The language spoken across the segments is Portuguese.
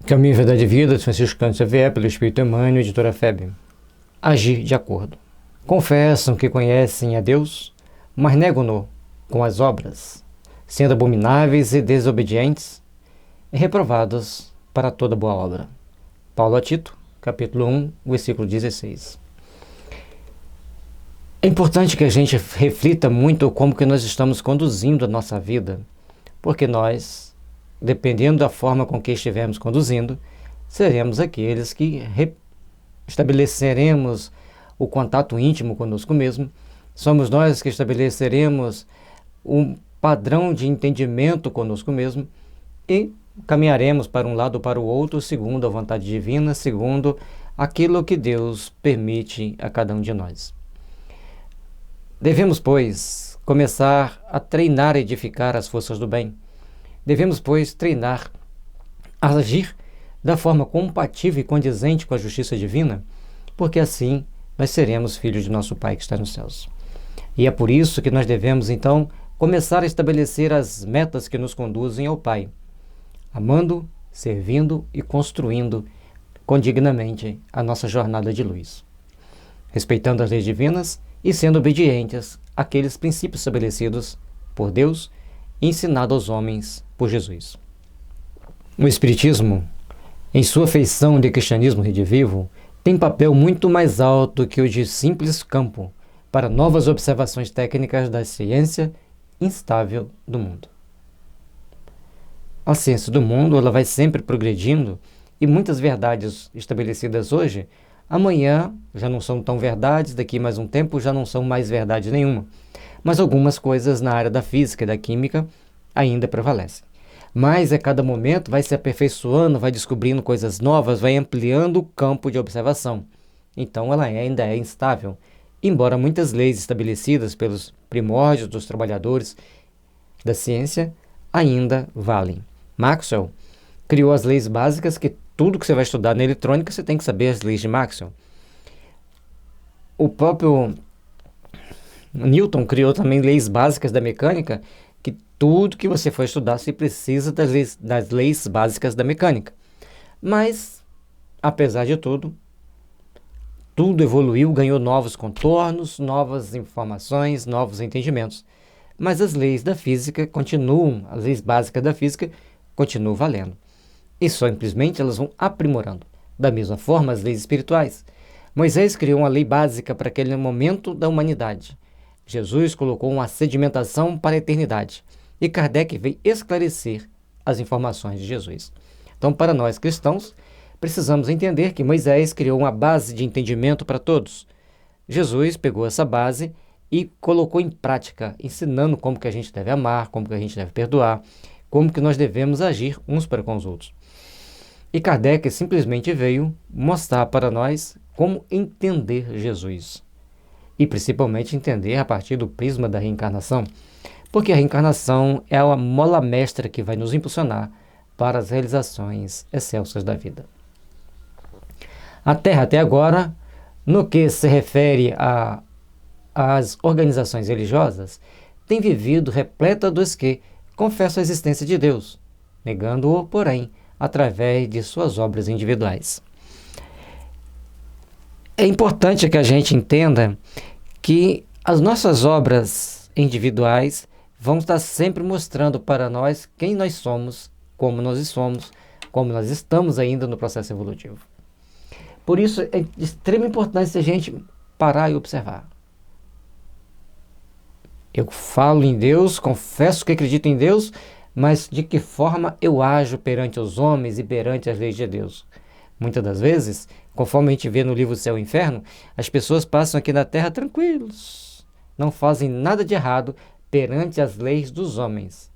Caminho, Verdade e Vida, de Francisco Cândido Xavier, pelo Espírito Emmanuel, editora FEB. Agir de acordo. Confessam que conhecem a Deus, mas negam-no com as obras, sendo abomináveis e desobedientes, e reprovados para toda boa obra. Paulo a Tito, capítulo 1, versículo 16. É importante que a gente reflita muito como que nós estamos conduzindo a nossa vida, porque nós, dependendo da forma com que estivermos conduzindo, seremos aqueles que estabeleceremos o contato íntimo conosco mesmo, somos nós que estabeleceremos um padrão de entendimento conosco mesmo e caminharemos para um lado ou para o outro segundo a vontade divina, segundo aquilo que Deus permite a cada um de nós. Devemos, pois, começar a treinar e edificar as forças do bem. Devemos, pois, treinar a agir da forma compatível e condizente com a justiça divina, porque assim nós seremos filhos de nosso Pai que está nos céus. E é por isso que nós devemos, então, começar a estabelecer as metas que nos conduzem ao Pai, amando, servindo e construindo condignamente a nossa jornada de luz, respeitando as leis divinas e sendo obedientes àqueles princípios estabelecidos por Deus e ensinados aos homens por Jesus. O Espiritismo, em sua feição de cristianismo redivivo, tem papel muito mais alto que o de simples campo para novas observações técnicas da ciência instável do mundo. A ciência do mundo ela vai sempre progredindo e muitas verdades estabelecidas hoje, amanhã já não são tão verdades, daqui mais um tempo já não são mais verdade nenhuma. Mas algumas coisas na área da física e da química ainda prevalecem. Mas a cada momento vai se aperfeiçoando, vai descobrindo coisas novas, vai ampliando o campo de observação. Então ela ainda é instável, embora muitas leis estabelecidas pelos primórdios dos trabalhadores da ciência ainda valem. Maxwell criou as leis básicas que tudo que você vai estudar na eletrônica você tem que saber as leis de Maxwell. O próprio Newton criou também leis básicas da mecânica, que tudo que você for estudar você precisa das leis básicas da mecânica. Mas, apesar de tudo evoluiu, ganhou novos contornos, novas informações, novos entendimentos. Mas as leis da física continuam, as leis básicas da física continuam valendo. E simplesmente elas vão aprimorando. Da mesma forma, as leis espirituais. Moisés criou uma lei básica para aquele momento da humanidade. Jesus colocou uma sedimentação para a eternidade. E Kardec veio esclarecer as informações de Jesus. Então, para nós cristãos, precisamos entender que Moisés criou uma base de entendimento para todos. Jesus pegou essa base e colocou em prática, ensinando como que a gente deve amar, como que a gente deve perdoar, como que nós devemos agir uns para com os outros. E Kardec simplesmente veio mostrar para nós como entender Jesus. E principalmente entender a partir do prisma da reencarnação, porque a reencarnação é a mola mestra que vai nos impulsionar para as realizações excelsas da vida. A Terra até agora, no que se refere às organizações religiosas, tem vivido repleta dos que confessam a existência de Deus, negando-o, porém, através de suas obras individuais. É importante que a gente entenda que as nossas obras individuais vão estar sempre mostrando para nós quem nós somos, como nós estamos ainda no processo evolutivo. Por isso é de extrema importância a gente parar e observar. Eu falo em Deus, confesso que acredito em Deus, mas de que forma eu ajo perante os homens e perante as leis de Deus? Muitas das vezes, conforme a gente vê no livro Céu e Inferno, as pessoas passam aqui na Terra tranquilos, não fazem nada de errado perante as leis dos homens,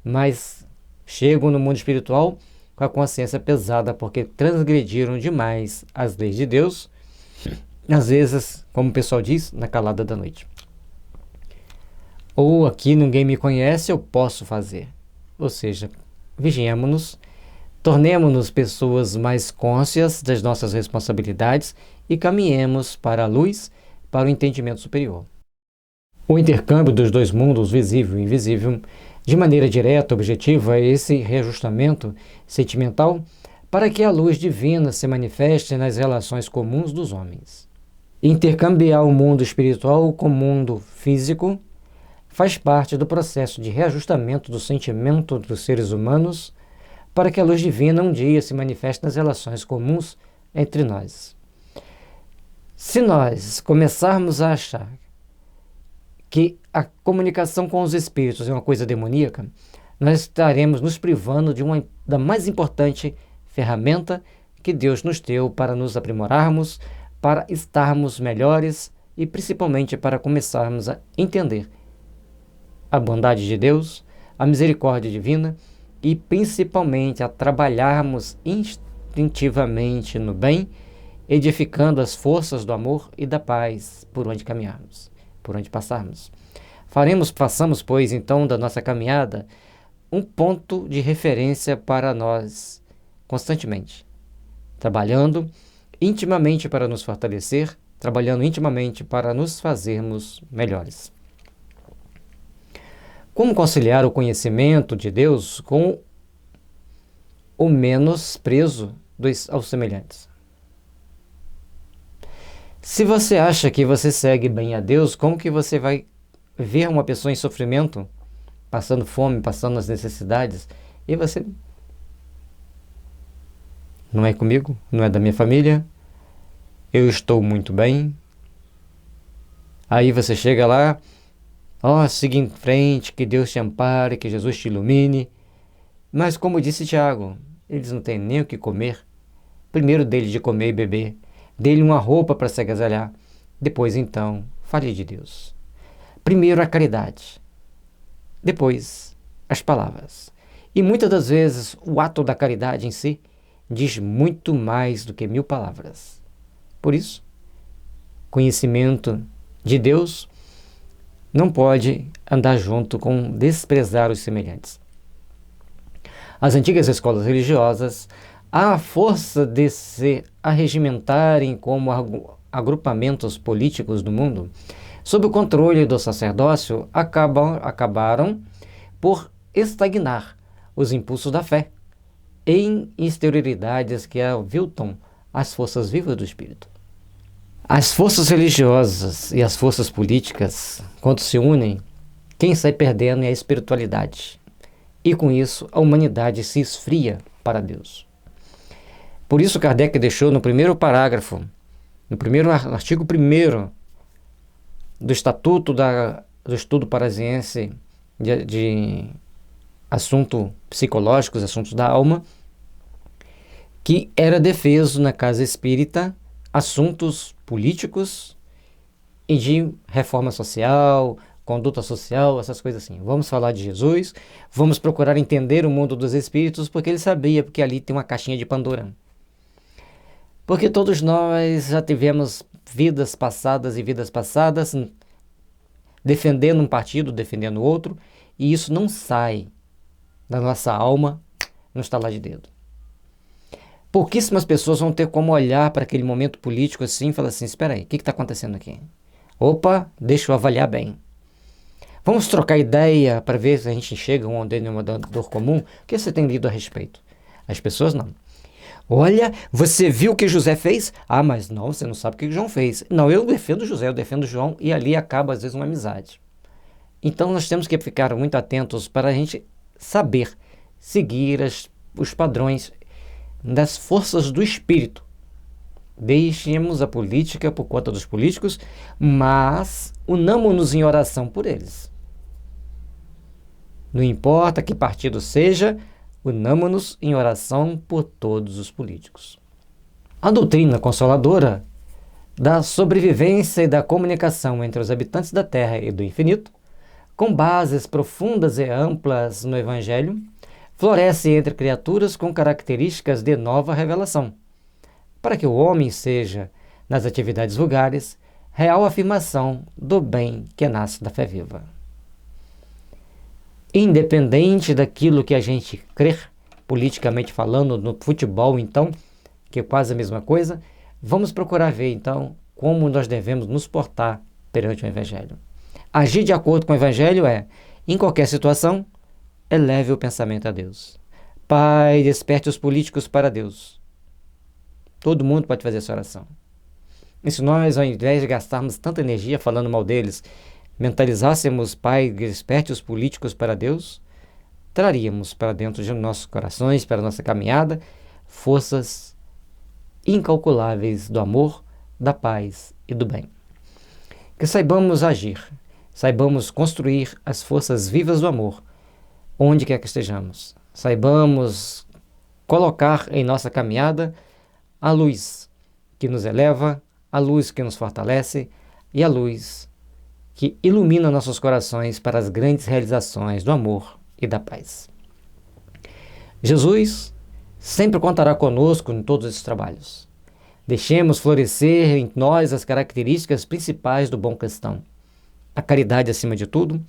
mas chegam no mundo espiritual com a consciência pesada porque transgrediram demais as leis de Deus, às vezes, como o pessoal diz, na calada da noite. Ou aqui ninguém me conhece, eu posso fazer. Ou seja, vigiemos-nos, tornemo-nos pessoas mais conscientes das nossas responsabilidades e caminhemos para a luz, para o entendimento superior. O intercâmbio dos dois mundos, visível e invisível, de maneira direta, objetiva, esse reajustamento sentimental para que a luz divina se manifeste nas relações comuns dos homens. Intercambiar o mundo espiritual com o mundo físico faz parte do processo de reajustamento do sentimento dos seres humanos para que a luz divina um dia se manifeste nas relações comuns entre nós. Se nós começarmos a achar que a comunicação com os espíritos é uma coisa demoníaca, nós estaremos nos privando da mais importante ferramenta que Deus nos deu para nos aprimorarmos, para estarmos melhores e principalmente para começarmos a entender a bondade de Deus, a misericórdia divina e principalmente a trabalharmos instintivamente no bem, edificando as forças do amor e da paz por onde caminharmos, por onde passarmos. Façamos, pois, então, da nossa caminhada um ponto de referência para nós constantemente, trabalhando intimamente para nos fortalecer, trabalhando intimamente para nos fazermos melhores. Como conciliar o conhecimento de Deus com o menosprezo aos semelhantes? Se você acha que você segue bem a Deus, como que você vai ver uma pessoa em sofrimento, passando fome, passando as necessidades, e você não é comigo, não é da minha família, eu estou muito bem. Aí você chega lá, siga em frente, que Deus te ampare, que Jesus te ilumine. Mas como disse Tiago, eles não têm nem o que comer. Primeiro dele de comer e beber, dele uma roupa para se agasalhar. Depois então, fale de Deus. Primeiro a caridade, depois as palavras. E muitas das vezes o ato da caridade em si diz muito mais do que 1000 palavras. Por isso, conhecimento de Deus não pode andar junto com desprezar os semelhantes. As antigas escolas religiosas, à força de se arregimentarem como agrupamentos políticos do mundo, sob o controle do sacerdócio, acabaram por estagnar os impulsos da fé em exterioridades que aviltam as forças vivas do espírito. As forças religiosas e as forças políticas, quando se unem, quem sai perdendo é a espiritualidade. E com isso, a humanidade se esfria para Deus. Por isso, Kardec deixou no primeiro parágrafo, no primeiro artigo 1º do Estatuto do Estudo Paranaense de Assuntos Psicológicos, Assuntos da Alma, que era defeso na casa espírita assuntos políticos e de reforma social, conduta social, essas coisas assim. Vamos falar de Jesus, vamos procurar entender o mundo dos espíritos, porque ele sabia, porque ali tem uma caixinha de Pandora. Porque todos nós já tivemos vidas passadas e vidas passadas, defendendo um partido, defendendo outro, e isso não sai da nossa alma no estalar de dedo. Pouquíssimas pessoas vão ter como olhar para aquele momento político assim e falar assim, espera aí, o que está acontecendo aqui? Opa, deixa eu avaliar bem. Vamos trocar ideia para ver se a gente chega a um denominador comum. O que você tem lido a respeito? As pessoas não. Olha, você viu o que José fez? Ah, mas não, você não sabe o que João fez. Não, eu defendo José, eu defendo João, e ali acaba às vezes uma amizade. Então nós temos que ficar muito atentos para a gente saber seguir os padrões das forças do espírito. Deixemos a política por conta dos políticos, mas unamo-nos em oração por eles. Não importa que partido seja, unamo-nos em oração por todos os políticos. A doutrina consoladora da sobrevivência e da comunicação entre os habitantes da Terra e do infinito, com bases profundas e amplas no Evangelho, floresce entre criaturas com características de nova revelação, para que o homem seja, nas atividades vulgares, real afirmação do bem que nasce da fé viva. Independente daquilo que a gente crê, politicamente falando, no futebol então, que é quase a mesma coisa, vamos procurar ver então como nós devemos nos portar perante o Evangelho. Agir de acordo com o Evangelho em qualquer situação, eleve o pensamento a Deus. Pai, desperte os políticos para Deus. Todo mundo pode fazer essa oração. E se nós, ao invés de gastarmos tanta energia falando mal deles, mentalizássemos, Pai, desperte os políticos para Deus, traríamos para dentro de nossos corações, para a nossa caminhada, forças incalculáveis do amor, da paz e do bem. Que saibamos agir, saibamos construir as forças vivas do amor, onde quer que estejamos. Saibamos colocar em nossa caminhada a luz que nos eleva, a luz que nos fortalece e a luz que ilumina nossos corações para as grandes realizações do amor e da paz. Jesus sempre contará conosco em todos esses trabalhos. Deixemos florescer em nós as características principais do bom cristão. A caridade acima de tudo,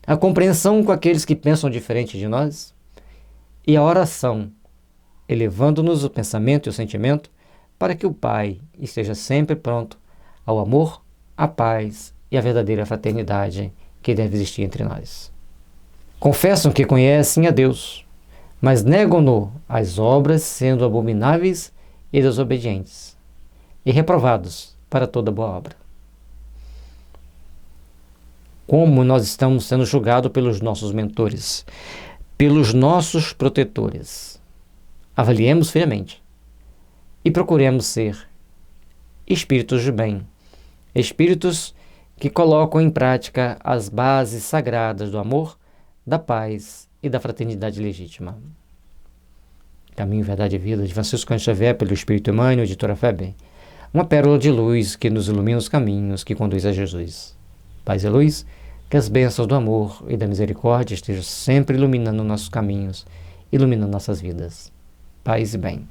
a compreensão com aqueles que pensam diferente de nós e a oração, elevando-nos o pensamento e o sentimento para que o Pai esteja sempre pronto ao amor, à paz e à verdadeira fraternidade que deve existir entre nós. Confessam que conhecem a Deus, mas negam-no as obras, sendo abomináveis e desobedientes, e reprovados para toda boa obra. Como nós estamos sendo julgados pelos nossos mentores, pelos nossos protetores. Avaliemos friamente e procuremos ser espíritos de bem, espíritos que colocam em prática as bases sagradas do amor, da paz e da fraternidade legítima. Caminho, Verdade e Vida, de Francisco Cândido Xavier, pelo Espírito Emmanuel, editora FEB. Uma pérola de luz que nos ilumina os caminhos que conduz a Jesus. Paz e luz, que as bênçãos do amor e da misericórdia estejam sempre iluminando nossos caminhos, iluminando nossas vidas. Paz e bem.